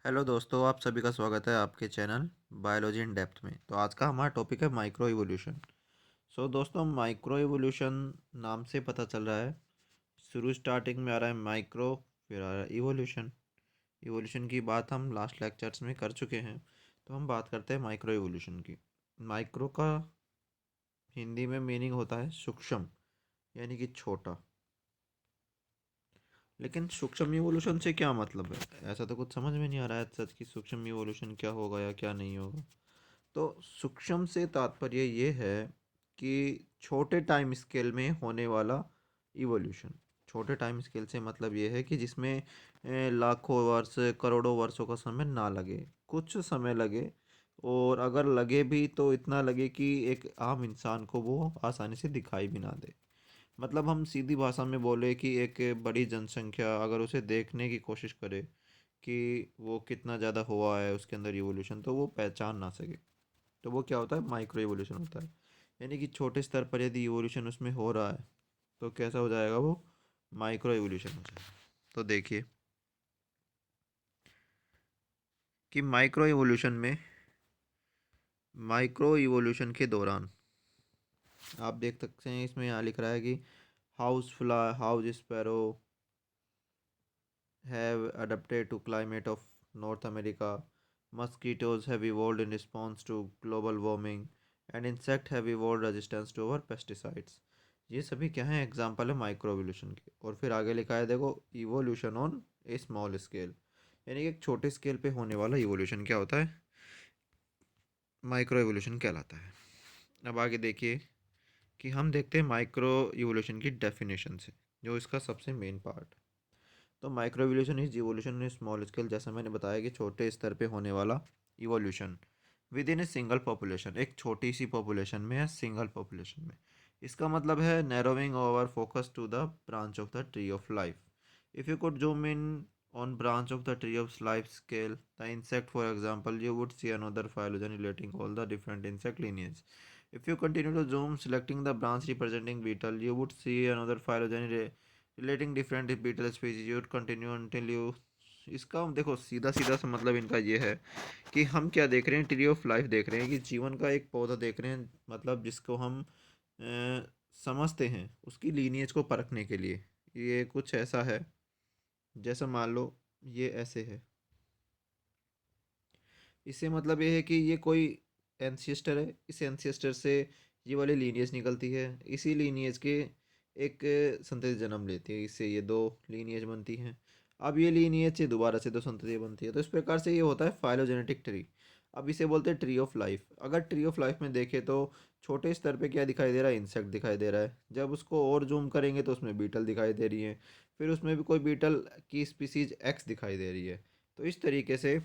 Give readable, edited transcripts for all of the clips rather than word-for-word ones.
Hello दोस्तों, आप सभी का स्वागत है आपके चैनल बायोलॉजी इन डेप्थ में। तो आज का हमारा टॉपिक है माइक्रो इवोल्यूशन। दोस्तों, माइक्रो इवोल्यूशन नाम से पता चल रहा है, शुरू स्टार्टिंग में आ रहा है माइक्रो, फिर आ रहा है इवोल्यूशन। इवोल्यूशन की बात हम लास्ट लेक्चर्स में कर चुके हैं, तो हम बात करते हैं माइक्रो इवोल्यूशन की। माइक्रो का हिंदी में मीनिंग होता है सूक्ष्म, यानी कि छोटा। लेकिन सूक्ष्म इवोल्यूशन से क्या मतलब है, ऐसा तो कुछ समझ में नहीं आ रहा है सच कि सूक्ष्म इवोल्यूशन क्या होगा या क्या नहीं होगा। तो सूक्ष्म से तात्पर्य ये है कि छोटे टाइम स्केल में होने वाला इवोल्यूशन। छोटे टाइम स्केल से मतलब ये है कि जिसमें लाखों वर्ष करोड़ों वर्षों का समय ना लगे, कुछ समय लगे। और अगर लगे भी तो इतना लगे कि एक आम इंसान को वो आसानी से दिखाई भी ना दे। मतलब हम सीधी भाषा में बोले कि एक बड़ी जनसंख्या अगर उसे देखने की कोशिश करे कि वो कितना ज़्यादा हुआ है उसके अंदर इवोल्यूशन, तो वो पहचान ना सके, तो वो क्या होता है, माइक्रो इवोल्यूशन होता है। यानी कि छोटे स्तर पर यदि इवोल्यूशन उसमें हो रहा है तो कैसा हो जाएगा वो, माइक्रो इवोल्यूशन हो जाएगा। तो देखिए कि माइक्रो इवोल्यूशन के दौरान आप देख सकते हैं, इसमें यहाँ लिख रहा है कि house sparrow have adapted to climate of North America. Mosquitoes have evolved in response to global warming and insect have evolved resistance to our pesticides. ये सभी क्या है, एग्जाम्पल है माइक्रो इवोल्यूशन के। और फिर आगे लिखा है, देखो, evolution on A small scale, यानी कि एक छोटे स्केल पे होने वाला इवोल्यूशन क्या होता है, माइक्रो इवोल्यूशन कहलाता है। अब आगे देखिए कि हम देखते हैं माइक्रो इवोल्यूशन की डेफिनेशन से, जो इसका सबसे मेन पार्ट। तो micro evolution is evolution in small scale, जैसा मैंने बताया कि छोटे स्तर पे होने वाला evolution with in a single population, एक छोटी सी पॉपुलेशन में या सिंगल पॉपुलेशन में। इसका मतलब है narrowing over focus to the branch of the tree of life. If you could zoom in on branch of the tree of life scale, the insect for example, you would see another phylogen relating all the different insect lineage. If you continue to zoom, selecting the branch representing beetle, you would see another phylogen relating different beetle species. You would continue until you, इसका देखो सीधा सीधा सा मतलब इनका ये है कि हम क्या देख रहे हैं, ट्री ऑफ लाइफ देख रहे हैं, कि जीवन का एक पौधा देख रहे हैं, मतलब जिसको हम समझते हैं उसकी लीनिएज को परखने के लिए। ये कुछ ऐसा है, जैसा मान लो ये ऐसे है। इससे मतलब ये है कि ये कोई एंसिस्टर है, इस एंसिस्टर से ये वाली लीनिएज निकलती है, इसी लीनिएज के एक संतति जन्म लेती है, इससे ये दो लीनिएज बनती हैं। अब ये लीनिएज से दोबारा से दो संतति बनती है, तो इस प्रकार से ये होता है फाइलोजेनेटिक ट्री। अब इसे बोलते हैं ट्री ऑफ लाइफ। अगर ट्री ऑफ लाइफ में देखें तो छोटे स्तर पे क्या दिखाई दे रहा है, इंसेक्ट दिखाई दे रहा है। जब उसको और जूम करेंगे तो उसमें बीटल दिखाई दे रही है, फिर उसमें भी कोई बीटल की स्पीसीज एक्स दिखाई दे रही है। तो इस तरीके से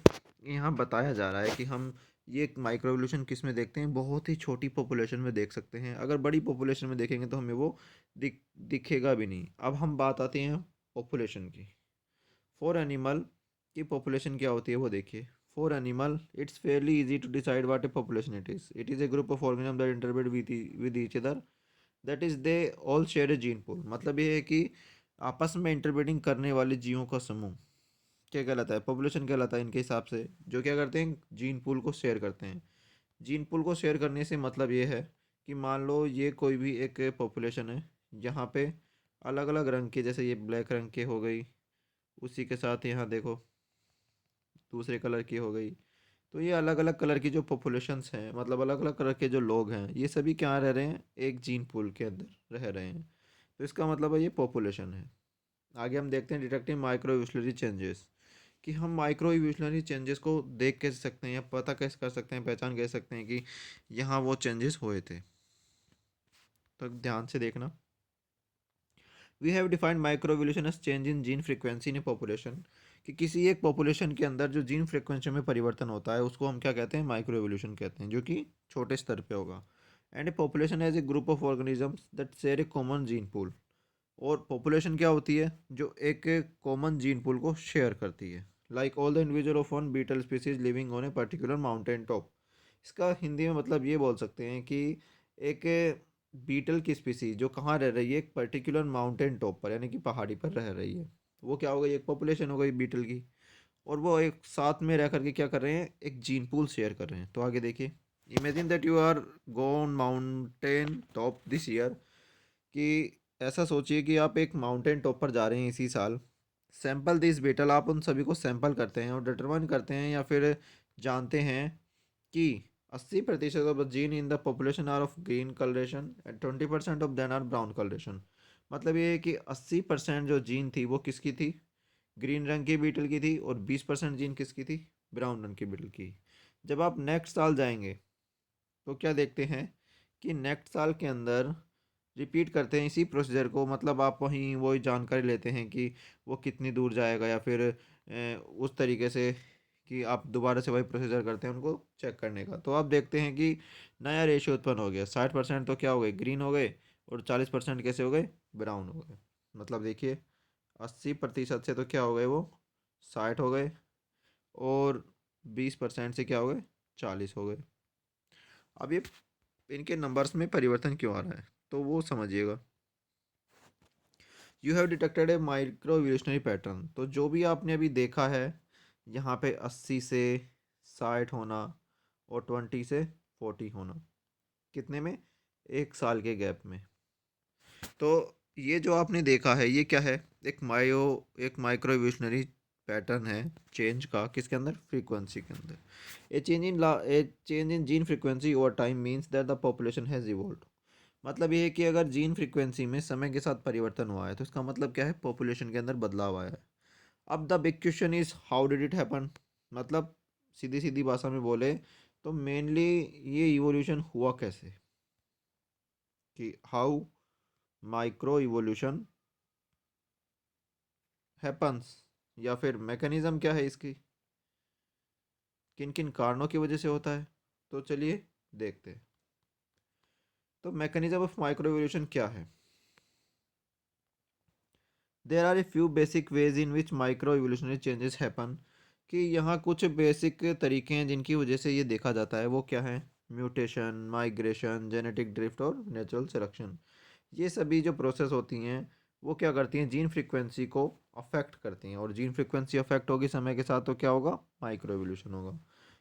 यहाँ बताया जा रहा है कि हम ये माइक्रो एवोल्यूशन किस में देखते हैं, बहुत ही छोटी पॉपुलेशन में देख सकते हैं। अगर बड़ी पॉपुलेशन में देखेंगे तो हमें वो दिखेगा भी नहीं। अब हम बात आती हैं पॉपुलेशन की। फॉर एनिमल की पॉपुलेशन क्या होती है वो देखिए। For animal it's fairly easy to decide what a population it is a group of organism that interbreed with each other, that is they all share a gene pool. मतलब ये है कि आपस में इंटरब्रीडिंग करने वाले जीवों का समूह क्या कहलाता है, पॉपुलेशन कहलाता है इनके हिसाब से, जो क्या करते हैं, जीन पूल को शेयर करते हैं। जीन पूल को शेयर करने से मतलब ये है कि मान लो ये कोई भी एक पॉपुलेशन है, यहाँ पे अलग अलग रंग के, जैसे ये ब्लैक रंग के हो गई, उसी के साथ यहाँ देखो दूसरे कलर की हो गई। तो ये अलग अलग कलर की जो पॉपुलेशंस हैं, मतलब अलग अलग कलर के जो लोग हैं, ये सभी क्या रह रहे हैं, एक जीन पूल के अंदर रह रहे हैं। तो इसका मतलब है ये पॉपुलेशन है। आगे हम देखते हैं डिटेक्टिंग माइक्रो इवोल्यूशनरी चेंजेस, कि हम माइक्रो इवोल्यूशनरी चेंजेस को देख कैसे सकते हैं या पता कैसे कर सकते हैं, पहचान कैसे सकते हैं कि यहाँ वो चेंजेस हुए थे। तो ध्यान से देखना। We have defined micro evolution as change in gene frequency in a population, कि किसी एक पॉपुलेशन के अंदर जो जीन फ्रीक्वेंसी में परिवर्तन होता है उसको हम क्या कहते हैं, माइक्रो इवोल्यूशन कहते हैं, जो कि छोटे स्तर पे होगा। And a population as a group of organisms that share a common gene pool. और पॉपुलेशन क्या होती है, जो एक कॉमन जीन पूल को शेयर करती है। Like all the individual of one beetle species living on a particular mountain top. इसका हिंदी में मतलब ये बोल सकते हैं कि एक बीटल की स्पीसीज जो कहाँ रह रही है, एक पर्टिकुलर माउंटेन टॉप पर, यानी कि पहाड़ी पर रह रही है, वो क्या हो गई, एक पॉपुलेशन हो गई बीटल की। और वो एक साथ में रह करके क्या कर रहे हैं, एक जीन पूल शेयर कर रहे हैं। तो आगे देखिए, imagine that you are gone mountain top this year, कि ऐसा सोचिए कि आप एक माउंटेन टॉप पर जा रहे हैं इसी साल। सैंपल दिस बीटल, आप उन सभी को सैंपल करते हैं और डिटरमाइन करते हैं या फिर जानते हैं कि 80% of the gene in the population are of green coloration and 20% of then are brown coloration. मतलब ये है कि 80% जो जीन थी वो किसकी थी, ग्रीन रंग की बीटल की थी, और 20% जीन किसकी थी, ब्राउन रंग की बीटल की। जब आप नेक्स्ट साल जाएंगे तो क्या देखते हैं कि नेक्स्ट साल के अंदर रिपीट करते हैं इसी प्रोसीजर को, मतलब आप वहीं वही जानकारी लेते हैं कि वो कितनी दूर जाएगा, या फिर उस तरीके से कि आप दोबारा से वही प्रोसीजर करते हैं उनको चेक करने का। तो आप देखते हैं कि नया रेशियो उत्पन्न हो गया, 60% तो क्या हो गए, ग्रीन हो गए, और 40% कैसे हो गए, ब्राउन हो गए। मतलब देखिए, 80% से तो क्या हो गए वो 60 हो गए, और 20% से क्या हो गए, 40 हो गए। अब ये इनके नंबर्स में परिवर्तन क्यों आ रहा है, तो वो समझिएगा। You have detected A micro evolutionary pattern, तो जो भी आपने अभी देखा है यहाँ पे 80 से 60 होना, और 20 से 40 होना, कितने में, एक साल के गैप में। तो ये जो आपने देखा है ये क्या है, एक माइक्रो इवोल्यूशनरी पैटर्न है चेंज का, किसके अंदर, फ्रीक्वेंसी के अंदर। ए change in gene frequency over time means that the population has evolved. मतलब ये है कि अगर जीन फ्रीक्वेंसी में समय के साथ परिवर्तन हुआ है तो इसका मतलब क्या है, पॉपुलेशन के अंदर बदलाव आया है। अब the big question is how did it happen, मतलब सीधी सीधी भाषा में बोले तो मेनली ये इवोल्यूशन हुआ कैसे, कि हाउ माइक्रो इवोल्यूशन हैपन्स, या फिर मैकेनिज्म क्या है इसकी, किन किन कारणों की वजह से होता है। तो चलिए देखते हैं। तो मैकेनिज्म ऑफ माइक्रो इवोल्यूशन क्या है। There are a few basic ways in which micro evolutionary changes happen, कि यहाँ कुछ बेसिक तरीके हैं जिनकी वजह से ये देखा जाता है। वो क्या है, म्यूटेशन, माइग्रेशन, जेनेटिक ड्रिफ्ट और नेचुरल सिलेक्शन। ये सभी जो प्रोसेस होती हैं वो क्या करती हैं, जीन फ्रीक्वेंसी को अफेक्ट करती हैं, और जीन फ्रीक्वेंसी अफेक्ट होगी समय के साथ तो क्या होगा, माइक्रो इवोल्यूशन होगा।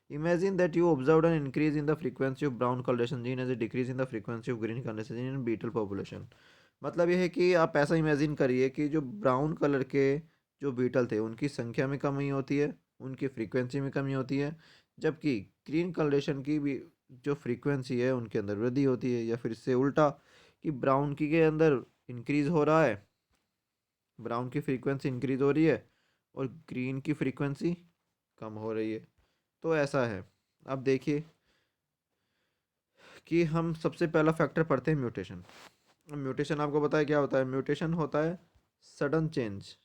Imagine that you observe an increase in the frequency of brown coloration gene as a decrease in the frequency of green coloration gene in beetle population. मतलब ये है कि आप ऐसा इमेजिन करिए कि जो ब्राउन कलर के जो बीटल थे उनकी संख्या में कमी होती है, उनकी फ्रीक्वेंसी में कमी होती है, जबकि ग्रीन कलरेशन की भी जो फ्रीक्वेंसी है उनके अंदर वृद्धि होती है। या फिर इससे उल्टा, कि ब्राउन की के अंदर इंक्रीज हो रहा है, ब्राउन की फ्रीक्वेंसी इंक्रीज हो रही है, और ग्रीन की फ्रीक्वेंसी कम हो रही है। तो ऐसा है। अब देखिए कि हम सबसे पहला फैक्टर पढ़ते हैं म्यूटेशन। म्यूटेशन आपको पता है क्या होता है, म्यूटेशन होता है सडन चेंज,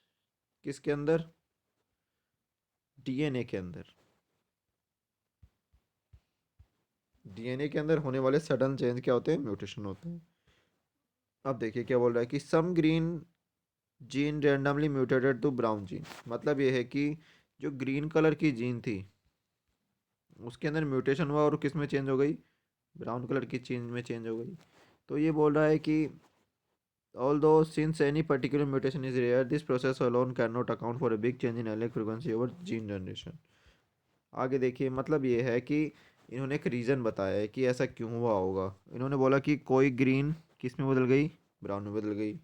किसके अंदर, डीएनए के अंदर। डीएनए के अंदर होने वाले सडन चेंज क्या होते हैं, म्यूटेशन होते हैं। अब देखिए क्या बोल रहा है कि some green gene randomly mutated to brown gene. मतलब ये है कि जो ग्रीन कलर की जीन थी उसके अंदर म्यूटेशन हुआ और किस में चेंज हो गई, ब्राउन कलर की चेंज में चेंज हो गई। तो ये बोल रहा है कि although since any particular mutation is rare, this process alone cannot account for a big change in allelic frequency over gene generation। आगे देखिए, मतलब ये है कि इन्होंने एक रीज़न बताया है कि ऐसा क्यों हुआ होगा। इन्होंने बोला कि कोई ग्रीन किस में बदल गई, ब्राउन में बदल गई।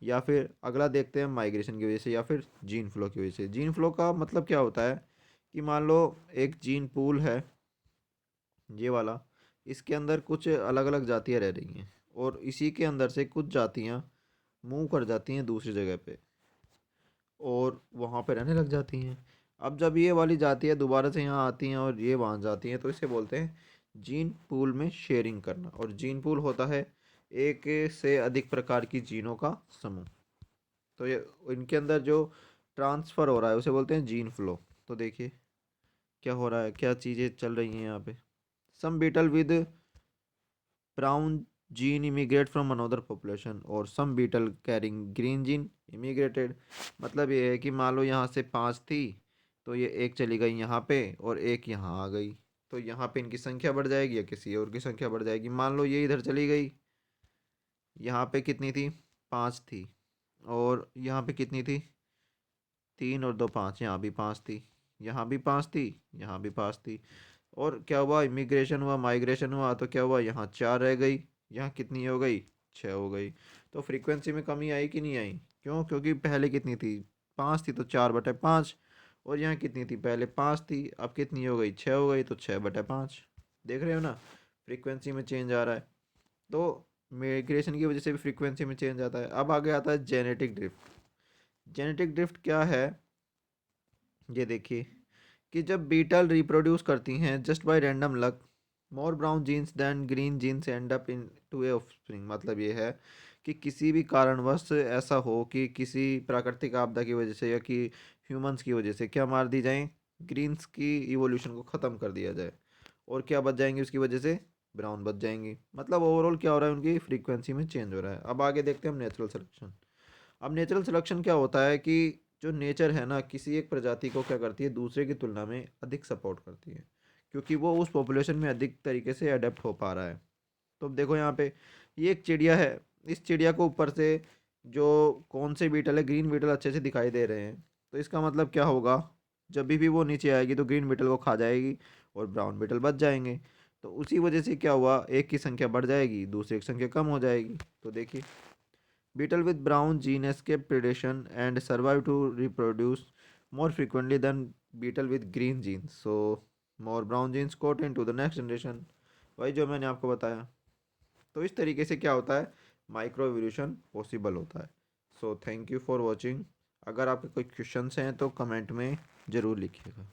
या फिर अगला देखते हैं, माइग्रेशन की वजह से या फिर जीन फ्लो की वजह से। जीन फ्लो का मतलब क्या होता है कि मान लो एक जीन पूल है ये वाला, इसके अंदर कुछ अलग अलग जातियाँ रह रही हैं, और इसी के अंदर से कुछ जातियाँ मूव कर जाती हैं दूसरी जगह पे, और वहाँ पे रहने लग जाती हैं। अब जब ये वाली जातियाँ दोबारा से यहाँ आती हैं और ये वहाँ जाती हैं तो इसे बोलते हैं जीन पूल में शेयरिंग करना। और जीन पूल होता है एक से अधिक प्रकार की जीनों का समूह। तो ये इनके अंदर जो ट्रांसफ़र हो रहा है उसे बोलते हैं जीन फ्लो। तो देखिए क्या हो रहा है, क्या चीज़ें चल रही हैं यहाँ पे। Some beetle with brown gene immigrate from another population, और some beetle carrying green gene immigrated. मतलब ये है कि मान लो यहाँ से 5 थी, तो ये एक चली गई यहाँ पे और एक यहाँ आ गई, तो यहाँ पे इनकी संख्या बढ़ जाएगी या किसी और की संख्या बढ़ जाएगी। मान लो ये इधर चली गई, यहाँ पे कितनी थी, 5 थी, और यहाँ पे कितनी थी, 3 और 2 5, यहाँ भी 5 थी, यहाँ भी 5 थी, यहाँ भी 5 थी। और क्या हुआ, इमिग्रेशन हुआ, माइग्रेशन हुआ, तो क्या हुआ, यहाँ 4 रह गई, यहाँ कितनी हो गई, 6 हो गई। तो फ्रीक्वेंसी में कमी आई कि नहीं आई? क्यों? क्योंकि पहले कितनी थी, 5 थी, तो 4/5। और यहाँ कितनी थी, पहले 5 थी, अब कितनी हो गई, 6 हो गई, तो 6/5। देख रहे हो ना, फ्रीक्वेंसी में चेंज आ रहा है। तो माइग्रेशन की वजह से भी फ्रीक्वेंसी में चेंज आता है। अब आगे आता है जेनेटिक ड्रिफ्ट। जेनेटिक ड्रिफ्ट क्या है, ये देखिए कि जब बीटल रिप्रोड्यूस करती हैं just by random luck, more brown genes than green genes end up into a offspring. मतलब ये है कि किसी भी कारणवश ऐसा हो कि किसी प्राकृतिक आपदा की वजह से या कि ह्यूमंस की वजह से क्या मार दी जाए, ग्रीन्स की इवोल्यूशन को ख़त्म कर दिया जाए, और क्या बच जाएंगी उसकी वजह से, ब्राउन बच जाएंगी। मतलब ओवरऑल क्या हो रहा है, उनकी फ्रीक्वेंसी में चेंज हो रहा है। अब आगे देखते हैं हम नेचुरल सिलेक्शन। अब नेचुरल सिलेक्शन क्या होता है कि जो नेचर है ना, किसी एक प्रजाति को क्या करती है, दूसरे की तुलना में अधिक सपोर्ट करती है, क्योंकि वो उस पॉपुलेशन में अधिक तरीके से अडेप्ट हो पा रहा है। तो अब देखो यहाँ पे, ये एक चिड़िया है, इस चिड़िया को ऊपर से जो कौन से बीटल है, ग्रीन बीटल अच्छे से दिखाई दे रहे हैं। तो इसका मतलब क्या होगा, जब भी वो नीचे आएगी तो ग्रीन बीटल को खा जाएगी और ब्राउन बीटल बच जाएंगे। तो उसी वजह से क्या हुआ, एक की संख्या बढ़ जाएगी, दूसरे की संख्या कम हो जाएगी। तो देखिए, beetle with brown gene escape predation and survive to reproduce more frequently than beetle with green genes. So more brown genes got into the next generation. वही जो मैंने आपको बताया। तो इस तरीके से क्या होता है, माइक्रो एवोल्यूशन पॉसिबल होता है। So thank you for watching. अगर आपके कोई क्वेश्चंस हैं तो कमेंट में ज़रूर लिखिएगा।